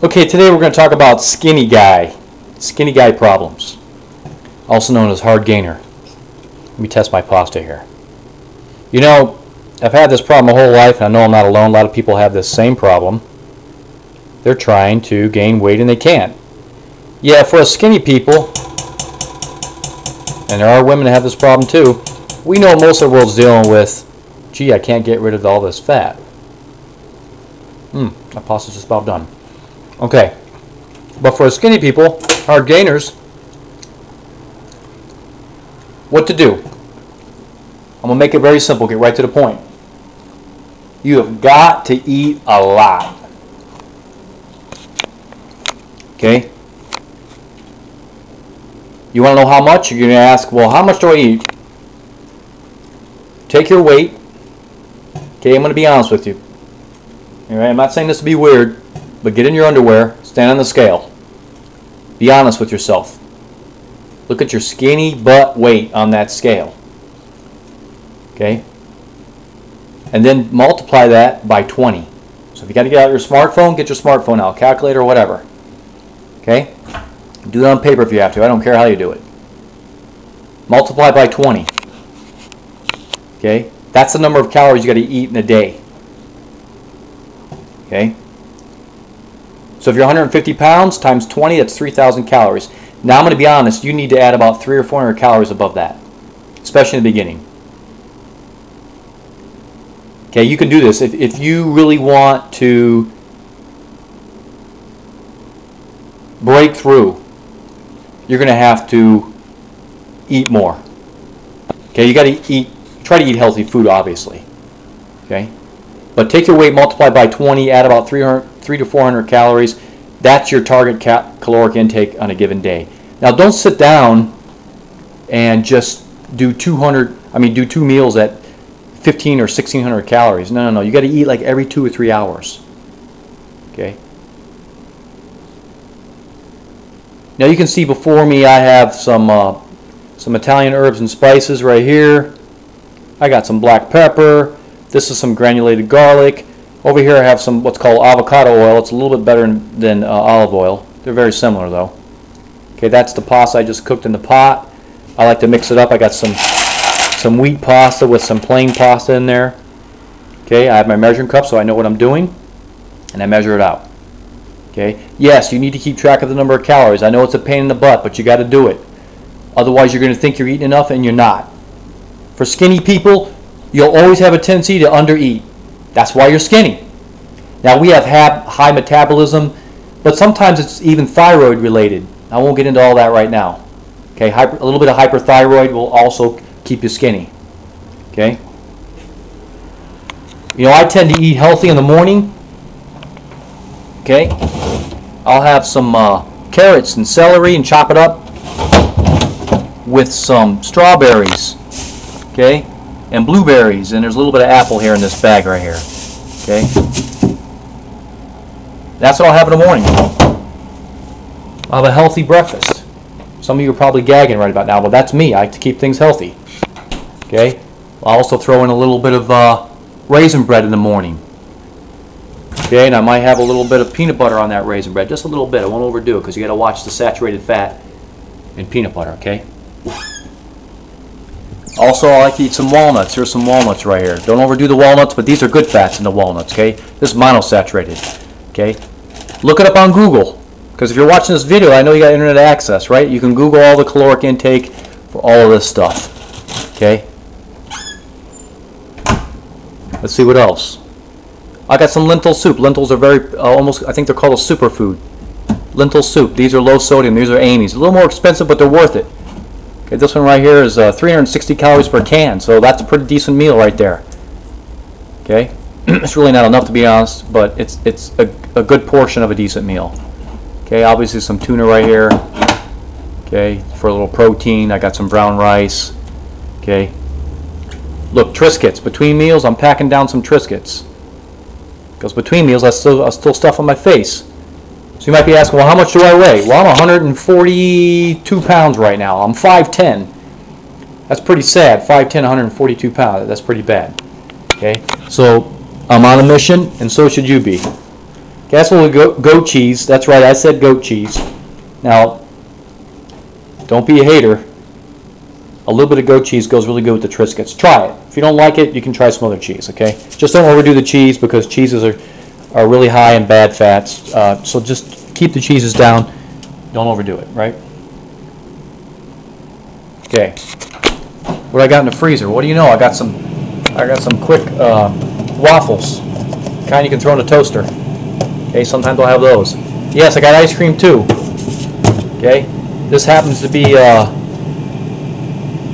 Okay, today we're going to talk about skinny guy problems, also known as hard gainer. Let me test my pasta here. You know, I've had this problem my whole life, and I know I'm not alone. A lot of people have this same problem. They're trying to gain weight and they can't. Yeah, for us skinny people, and there are women that have this problem too, we know most of the world's dealing with, gee, I can't get rid of all this fat. My pasta's just about done. Okay, but for skinny people, hard gainers, what to do? I'm going to make it very simple, get right to the point. You have got to eat a lot. Okay? You want to know how much? You're going to ask, well, how much do I eat? Take your weight. Okay, I'm going to be honest with you. All right, I'm not saying this to be weird. But get in your underwear, stand on the scale. Be honest with yourself. Look at your skinny butt weight on that scale. Okay? And then multiply that by 20. So if you got to get out your smartphone, get your smartphone out, calculator, or whatever. Okay? Do it on paper if you have to. I don't care how you do it. Multiply by 20. Okay? That's the number of calories you got to eat in a day. Okay? So if you're 150 pounds times 20, that's 3,000 calories. Now I'm going to be honest, you need to add about 300 or 400 calories above that, especially in the beginning. Okay, you can do this. If you really want to break through, you're going to have to eat more. Okay, you got to try to eat healthy food, obviously. Okay, but take your weight, multiply by 20, add about 300 to 400 calories. That's your target caloric intake on a given day. Now don't sit down and just do 2 meals at 15 or 1600 calories. No. You got to eat like every 2 or 3 hours. Okay. Now you can see before me I have some Italian herbs and spices right here. I got some black pepper. This is some granulated garlic. Over here I have some what's called avocado oil. It's a little bit better than olive oil. They're very similar though. Okay, that's the pasta I just cooked in the pot. I like to mix it up. I got some wheat pasta with some plain pasta in there. Okay, I have my measuring cup so I know what I'm doing, and I measure it out. Okay, yes, you need to keep track of the number of calories. I know it's a pain in the butt, but you got to do it. Otherwise you're going to think you're eating enough and you're not. For skinny people, you'll always have a tendency to undereat. That's why you're skinny. Now we have high metabolism, but sometimes it's even thyroid related. I won't get into all that right now. Okay, a little bit of hyperthyroid will also keep you skinny. Okay. You know, I tend to eat healthy in the morning. Okay. I'll have some carrots and celery and chop it up with some strawberries. Okay. And blueberries, and there's a little bit of apple here in this bag right here. Okay? That's what I'll have in the morning. I'll have a healthy breakfast. Some of you are probably gagging right about now, but that's me. I like to keep things healthy. Okay? I'll also throw in a little bit of raisin bread in the morning. Okay, and I might have a little bit of peanut butter on that raisin bread. Just a little bit. I won't overdo it because you got to watch the saturated fat in peanut butter, okay? Also, I like to eat some walnuts. Here's some walnuts right here. Don't overdo the walnuts, but these are good fats in the walnuts, okay? This is monosaturated, okay? Look it up on Google, because if you're watching this video, I know you got internet access, right? You can Google all the caloric intake for all of this stuff, okay? Let's see what else. I got some lentil soup. Lentils are very, almost, I think they're called a superfood. Lentil soup. These are low sodium. These are Amy's. A little more expensive, but they're worth it. Okay, this one right here is 360 calories per can, so that's a pretty decent meal right there. Okay, it's really not enough to be honest, but it's a good portion of a decent meal. Okay, obviously some tuna right here. Okay, for a little protein, I got some brown rice. Okay, look, Triscuits. Between meals, I'm packing down some Triscuits. Because between meals, I still stuff on my face. So you might be asking, well, how much do I weigh? Well, I'm 142 pounds right now. I'm 5'10". That's pretty sad. 5'10", 142 pounds. That's pretty bad. Okay, so I'm on a mission, and so should you be. Okay, that's a little goat cheese. That's right, I said goat cheese. Now, don't be a hater. A little bit of goat cheese goes really good with the Triscuits. Try it. If you don't like it, you can try some other cheese, okay? Just don't overdo the cheese because cheeses are really high in bad fats. So just keep the cheeses down. Don't overdo it, right? Okay. What I got in the freezer? What do you know? I got some quick waffles. Kind you can throw in a toaster. Okay, sometimes I'll have those. Yes, I got ice cream too. Okay, this happens to be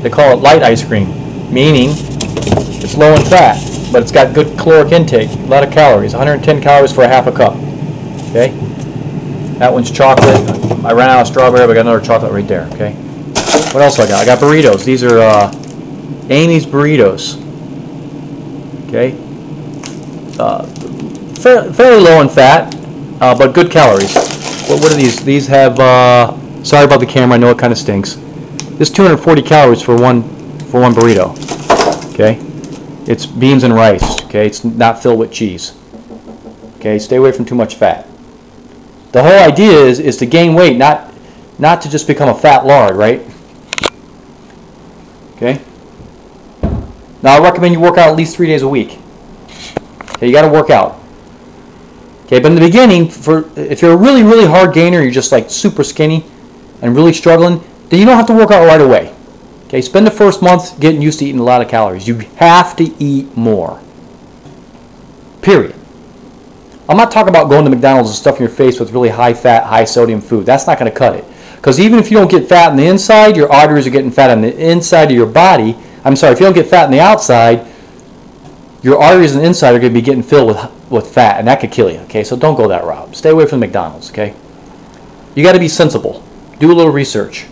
they call it light ice cream, meaning it's low in fat, but it's got good caloric intake, a lot of calories, 110 calories for a half a cup. Okay, that one's chocolate. I ran out of strawberry, but I got another chocolate right there. Okay, what else do I got? I got burritos. These are Amy's burritos. Okay, fairly low in fat, but good calories. What are these? These have, sorry about the camera, I know it kind of stinks. This 240 calories for one burrito. Okay, it's beans and rice. Okay, it's not filled with cheese. Okay, stay away from too much fat. The whole idea is to gain weight, not to just become a fat lard, right? Okay. Now I recommend you work out at least 3 days a week. Okay, you got to work out. Okay, but in the beginning, if you're a really, really hard gainer, you're just like super skinny and really struggling, then you don't have to work out right away. Okay, spend the first month getting used to eating a lot of calories. You have to eat more. Period. I'm not talking about going to McDonald's and stuffing your face with really high fat, high sodium food. That's not going to cut it. Because even if you don't get fat on the inside, your arteries are getting fat on the inside of your body. I'm sorry, if you don't get fat on the outside, your arteries on the inside are going to be getting filled with fat, and that could kill you. Okay, so don't go that route. Stay away from McDonald's. Okay, you got to be sensible. Do a little research.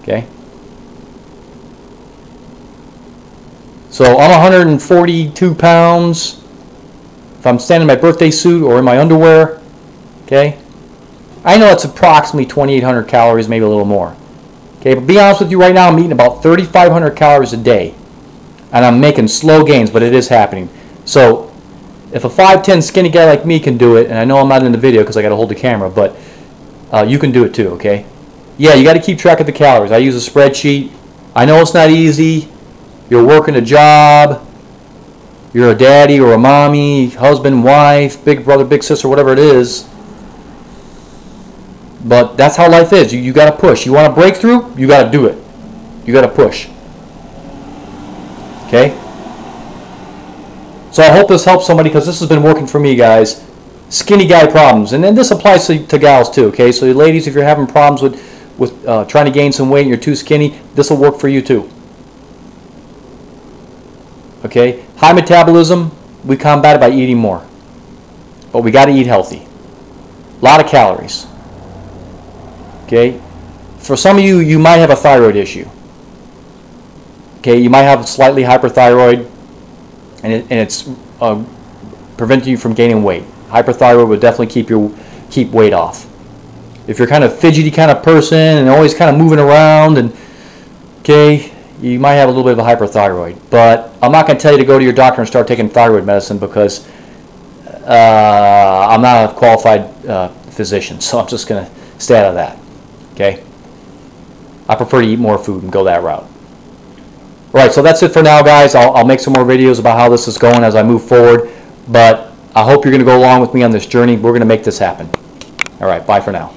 Okay. So I'm 142 pounds. If I'm standing in my birthday suit or in my underwear, okay, I know it's approximately 2,800 calories, maybe a little more. Okay, but be honest with you right now, I'm eating about 3,500 calories a day. And I'm making slow gains, but it is happening. So if a 5'10" skinny guy like me can do it, and I know I'm not in the video because I got to hold the camera, but you can do it too, okay? Yeah, you got to keep track of the calories. I use a spreadsheet. I know it's not easy. You're working a job. You're a daddy or a mommy, husband, wife, big brother, big sister, whatever it is. But that's how life is. You got to push. You want a breakthrough? You got to do it. You got to push. Okay? So I hope this helps somebody because this has been working for me, guys. Skinny guy problems. And then this applies to gals too, okay? So ladies, if you're having problems with trying to gain some weight and you're too skinny, this will work for you too. Okay? High metabolism, we combat it by eating more. But we got to eat healthy. A lot of calories. Okay? For some of you, you might have a thyroid issue. Okay, you might have slightly hyperthyroid, and it's preventing you from gaining weight. Hyperthyroid would definitely keep weight off. If you're kind of fidgety kind of person and always kind of moving around, and okay, you might have a little bit of a hyperthyroid. But I'm not going to tell you to go to your doctor and start taking thyroid medicine because I'm not a qualified physician, so I'm just going to stay out of that. Okay, I prefer to eat more food and go that route. Alright, so that's it for now, guys. I'll make some more videos about how this is going as I move forward. But I hope you're going to go along with me on this journey. We're going to make this happen. Alright, bye for now.